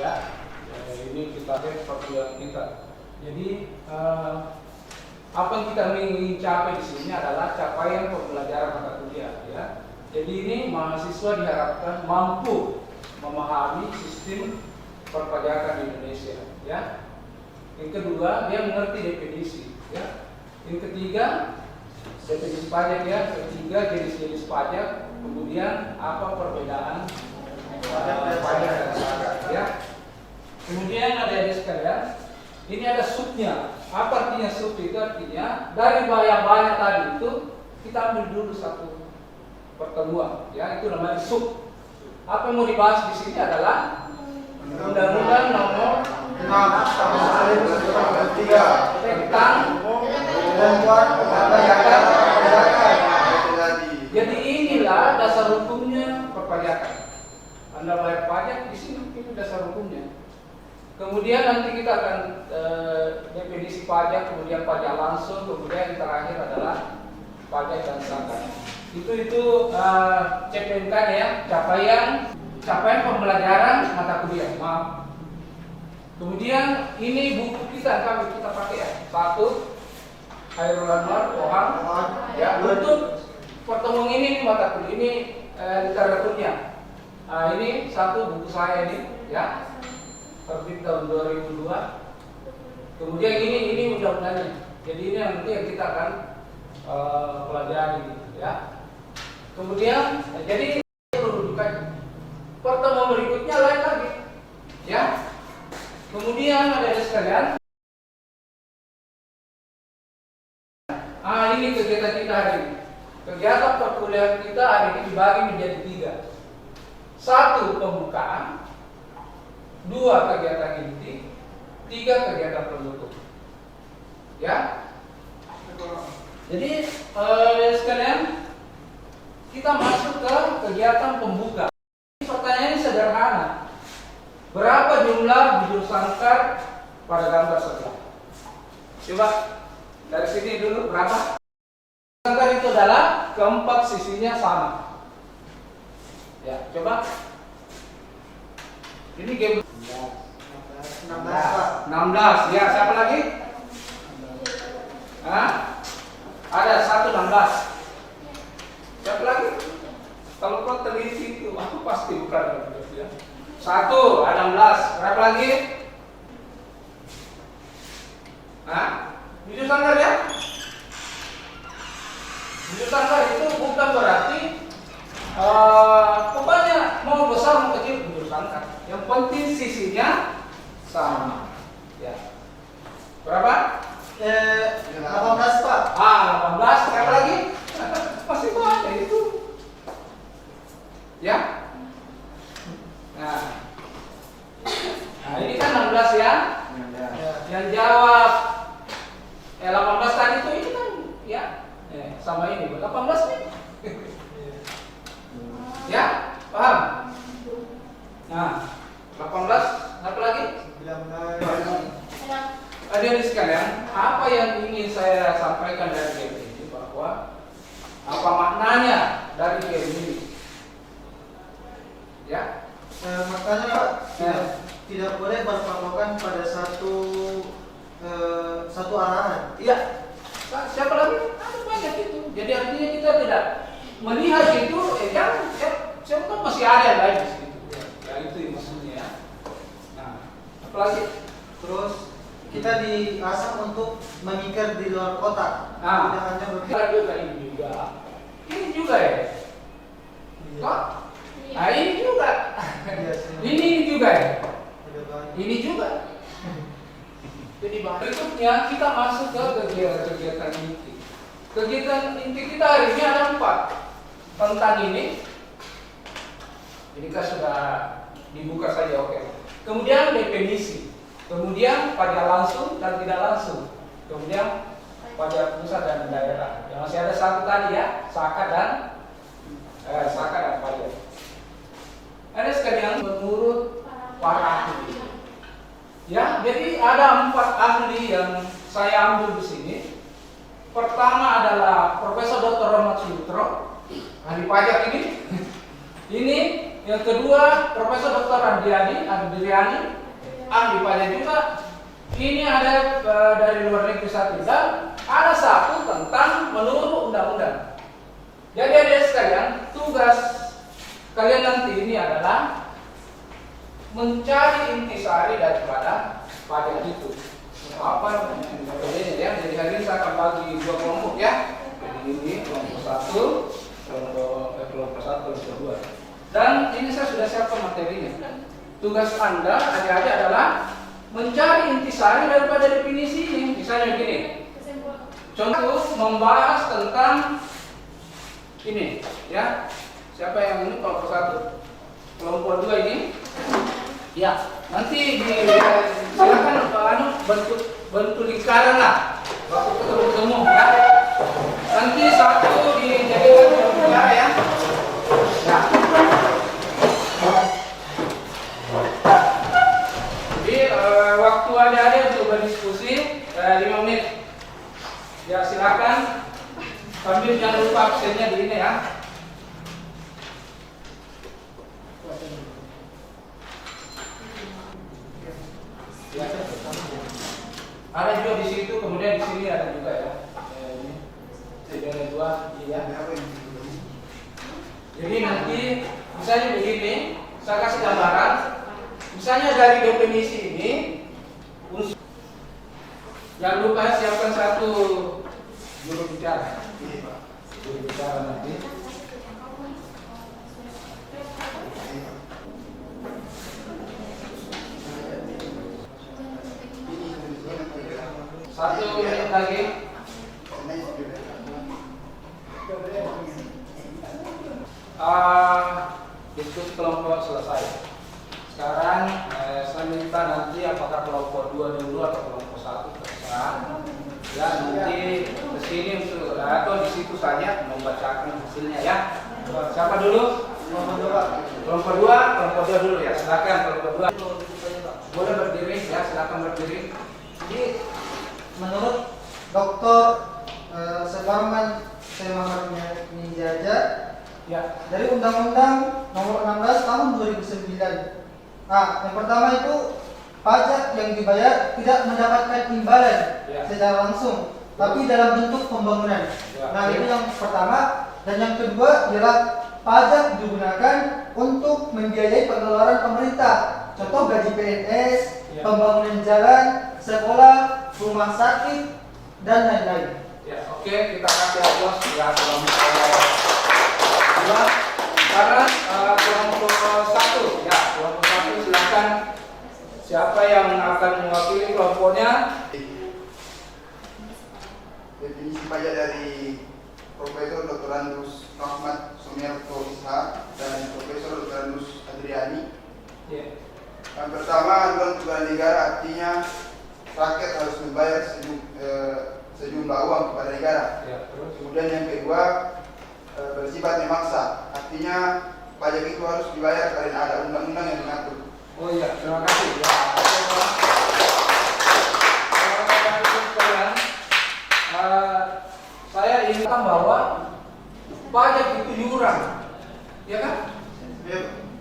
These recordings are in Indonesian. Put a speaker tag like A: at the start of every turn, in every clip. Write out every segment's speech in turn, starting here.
A: Ya, ini kita lihat perkuliahan kita. Jadi apa yang kita ingin capai di sini adalah capaian pembelajaran mata kuliah. Ya, jadi ini mahasiswa diharapkan mampu memahami sistem perpajakan di Indonesia. Ya, yang kedua dia mengerti definisi. Ya, yang ketiga definisi pajak. Ya, ketiga jenis-jenis pajak. Kemudian apa perbedaan pajak dan zakat. Ya. Kemudian ada sekalian, ini ada subnya. Apa artinya sub? Itu artinya dari banyak tadi itu kita ambil dulu satu pertemuan. Ya, itu namanya sub. Apa yang mau dibahas di sini adalah Undang-Undang Nomor 6 Tahun 2003 tentang perpajakan. Jadi inilah dasar hukumnya perpajakan. Anda bayar pajak di sini, itu dasar hukumnya. Kemudian nanti kita akan definisi pajak, kemudian pajak langsung, kemudian yang terakhir adalah pajak dan zakat. Itu CPNK ya, capaian pembelajaran mata kuliah. Maaf. Kemudian ini buku kita pakai ya. Satu, Khairul Anwar, Koham. Ya, untuk pertemuan ini mata kuliah ini literaturnya. Ini satu buku saya ini, ya, terbit tahun 2002. Kemudian ini undang-undangnya. Jadi ini yang nanti yang kita akan pelajari, gitu, ya. Kemudian, jadi kedudukannya. Pertemuan berikutnya lain lagi, ya. Kemudian ada sekalian. Ini kegiatan kita hari ini. Kegiatan perkuliahan kita hari ini dibagi menjadi 3. 1 pembukaan, 2 kegiatan inti, 3 kegiatan penutup. Ya. Jadi sekalian kita masuk ke kegiatan pembuka. Pertanyaannya sederhana. Berapa jumlah bujur sangkar pada gambar sebelah? Coba dari sini dulu berapa? Sangkar itu adalah keempat sisinya sama. Ya, coba. Ini game 16. Ya, siapa lagi? Ada 16. Siapa lagi? Kalau kau teliti itu, aku pasti bukan ya. 1, ada 16. Berapa lagi? Bujur sangkar ya? Bujur sangkar itu bukan berarti pokoknya mau besar mau kecil bujur sangkar. Yang penting sisinya sama. Ya. Berapa?
B: 18 Pak.
A: 18. Berapa lagi? Masih banyak itu. Ya. Nah, ini kan 16 ya. Yang jawab 18 tadi itu ini kan ya. Sama ini 18 nih. Ya, paham? Nah, 18 apa lagi?
B: 19.
A: Hadirin sekalian, apa yang ingin saya sampaikan dari game ini bahwa apa maknanya dari game ini? Ya,
B: Makanya Pak, tidak boleh berpatokan pada satu arahan.
A: iya. Siapa lagi? Ada banyak itu. Jadi artinya kita tidak melihat itu, siapa masih ada yang lain di situ. Ya, itu maksudnya. Ya. Nah, apa lagi?
B: Terus kita diasah untuk memikir di luar kotak. Tidak hanya berpikir.
A: Juga ini juga. Ini juga ya. Kok? Ini juga. Ini juga ya. Ini juga. Jadi berikutnya kita masuk ke kegiatan inti. Kegiatan inti kita hari ini ada 4 tentang ini. Ini kan sudah dibuka saja, oke. Kemudian definisi. Kemudian pajak langsung dan tidak langsung. Kemudian pajak pusat dan daerah. Yang masih ada satu tadi ya, zakat dan pajak. Ada sekalian menurut para ahli. Ya, jadi ada 4 ahli yang saya ambil di sini. Pertama adalah Profesor Dr. Rahmat Sutro, ahli pajak ini. Ini yang kedua Profesor Dr. Andriani, ahli pajak juga. Ini ada dari luar negeri satu, dan ada satu tentang menurut undang-undang. Jadi adik sekalian, tugas kalian nanti ini adalah mencari intisari daripada pajak itu. Apa bedanya ya? Jadi hari ini saya akan bagi dua kelompok ya. Jadi ini kelompok satu, kelompok satu, kelompok dua. Dan ini saya sudah siapkan materinya. Tugas Anda adik-adik adalah mencari intisari daripada definisi ini. Misalnya begini. Contoh membahas tentang ini ya. Siapa yang ini kelompok satu? Kelompok dua ini. Ya, nanti silakan bentuk lingkaran lah. Waktu ketemu ya. Nanti satu dijadikan bicara ya. Nah. Jadi waktu adik-adik untuk berdiskusi 5 menit. Ya silakan. Sambil jangan lupa absennya di ini ya. Ya. Ada juga di situ, kemudian di sini ada juga ya. Ini ada dua, iya. Jadi nanti misalnya begini, saya kasih gambaran. Misalnya dari definisi ini, jangan lupa siapkan satu juru bicara. Juru bicara nanti. Satu menit lagi. Diskusi kelompok selesai. Sekarang saya minta nanti apakah kelompok 2 dulu atau kelompok 1 terserah. Ya nanti kesini untuk atau di situ saja membacakan hasilnya ya. Siapa dulu? Kelompok 2 dulu ya. Silakan kelompok 2. Boleh berdiri ya, silakan berdiri.
B: Jadi menurut Dr. Separman Muhammad Nijaja
A: Ya.
B: dari Undang-Undang Nomor 16 Tahun 2009. Nah, yang pertama itu pajak yang dibayar tidak mendapatkan imbalan secara langsung, tapi dalam bentuk pembangunan. Nah, itu yang pertama. Dan yang kedua ialah pajak digunakan untuk membiayai pengeluaran pemerintah. Contoh gaji PNS, pembangunan jalan, sekolah, rumah sakit, dan lain-lain.
A: Ya, oke, kita kasih aplaus ya kelompok 2. Karena kelompok 1 ya, kelompok 1 silakan. Siapa yang akan mewakili kelompoknya?
C: Definisi pajak dari Profesor Dr. Andrus Rahmat Sumiarto Ishak dan Profesor Dr. Andrus Andriani. Yang pertama, aduan kepada negara artinya rakyat harus membayar sejumlah uang kepada negara. Kemudian yang kedua, bersifat memaksa, artinya pajak itu harus dibayar karena ada undang-undang yang mengatur.
A: Oh iya, terima kasih. Ya, saya ingatkan bahwa pajak itu yuran, ya kan?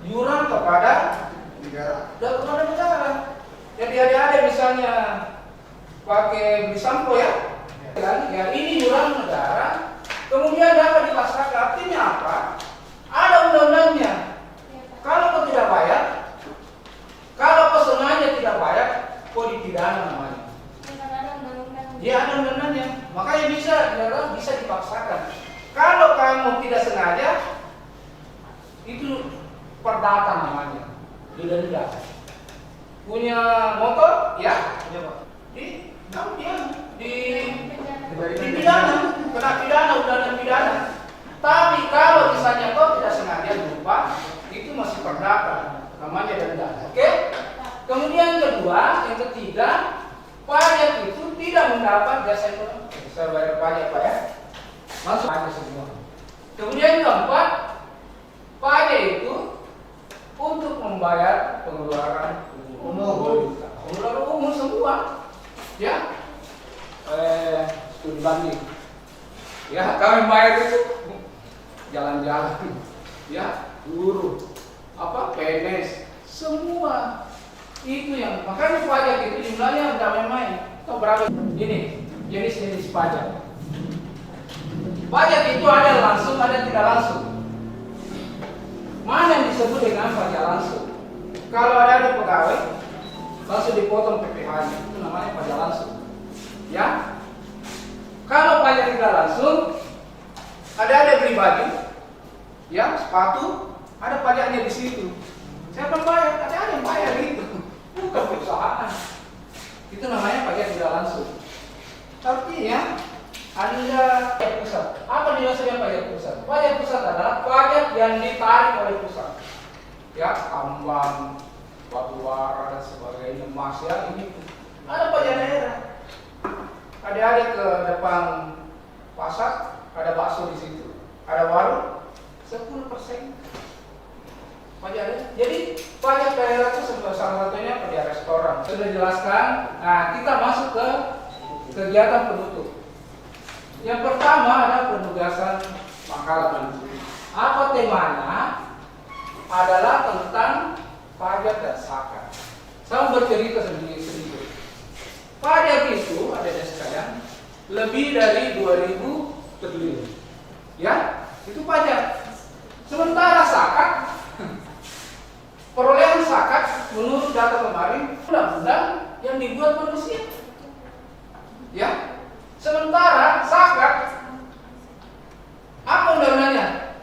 A: Yuran kepada negara. Jadi adik-adik misalnya pakai beli sampo ya, kan? Ya ini yuran negara. Kemudian dapat dipasarkan, artinya apa? Ada undang-undangnya. Kalau kau tidak bayar, kalau kau sengaja tidak bayar, kau dipidana namanya. Ya ada undang-undangnya. Makanya bisa dipaksakan. Kalau kamu tidak sengaja, itu perdata namanya. Denda. Punya motor? Ya. Kamu dipidana, kena pidana, undang-undang pidana. Tapi kalau misalnya kau tidak sengaja lupa, itu masih perdata, namanya denda. Oke? Kemudian yang ketiga, pajak itu tidak mendapat jasa ekonomi. Bisa bayar pajak Pak ya? Langsung aja semua. Kemudian keempat, pajak itu untuk membayar pengeluaran umum. Pengeluaran umum semua, ya. Studi banding. Ya, kami bayar itu jalan-jalan, ya, guru, PNS, semua itu yang makanya pajak itu jumlahnya tidak main-main. Tahu berapa? Ini jenis-jenis pajak. Pajak itu ada langsung, ada tidak langsung. Mana yang disebut dengan pajak langsung? Kalau ada pegawai, langsung dipotong PPh-nya, itu namanya pajak langsung. Ya. Kalau pajak tidak langsung, ada beli baju, ya sepatu, ada pajaknya di situ. Siapa bayar? Ada yang bayar itu, bukan perusahaan. Itu namanya pajak tidak langsung. Artinya ada pajak pusat. Apa dimaksudnya pajak pusat? Pajak pusat adalah pajak yang ditarik oleh pusat. Ya, tambang, batu bara dan sebagainya, emas ya ini. Ada pajak daerah. Ada ke depan pasar, ada bakso di situ. Ada warung, 10% pajak daerah. Jadi pajak daerah itu salah satunya pajak restoran. Sudah jelaskan. Nah, kita masuk ke kegiatan penutup. Yang pertama ada penugasan makalah. Apa temanya? Adalah tentang pajak dan zakat. Saya bercerita sedikit. Pajak itu ada sekalian lebih dari 2.000 triliun. Ya, itu pajak. Sementara zakat, perolehan zakat menurut data kemarin undang-undang yang dibuat manusia. Ya, sementara zakat apa undang-undangnya?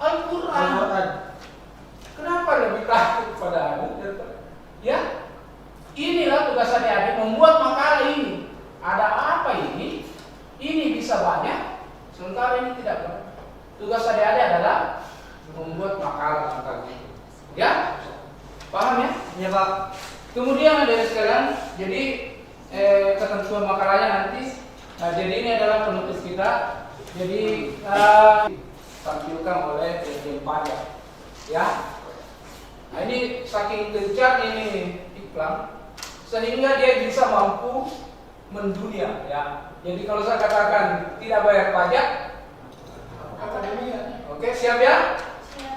A: Al-Quran. Kenapa lebih takut pada adik? Ya, inilah tugas adik-adik membuat makalah ini. Ada apa ini? Ini bisa banyak, sementara ini tidak banyak. Tugas adik-adik adalah membuat makalah tentang itu. Ya, paham ya?
B: Ya Pak.
A: Kemudian ada sekalian, jadi ketentuan makalahnya nanti. Nah, jadi ini adalah penutup kita. Jadi tampilkan oleh Dirjen Pajak. Ya. Nah, ini saking gencar ini iklan sehingga dia bisa mampu mendunia. Ya. Jadi kalau saya katakan tidak bayar pajak, akademia. Oke, siap ya?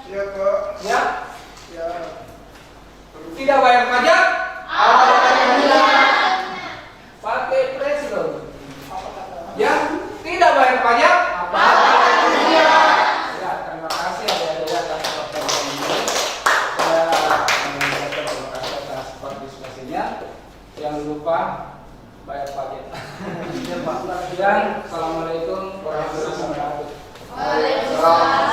C: Siap Pak.
A: Ya.
C: Ya.
A: Tidak bayar pajak? Akademia. Pakai presiden. Ya, tidak bayar pajak? Akademia. Ya, terima kasih adik-adik atas perhatian ini. Saya mengucapkan terima kasih atas partisipasinya. Jangan lupa bayar pajak. Dan assalamualaikum warahmatullahi wabarakatuh.
D: Waalaikumsalam.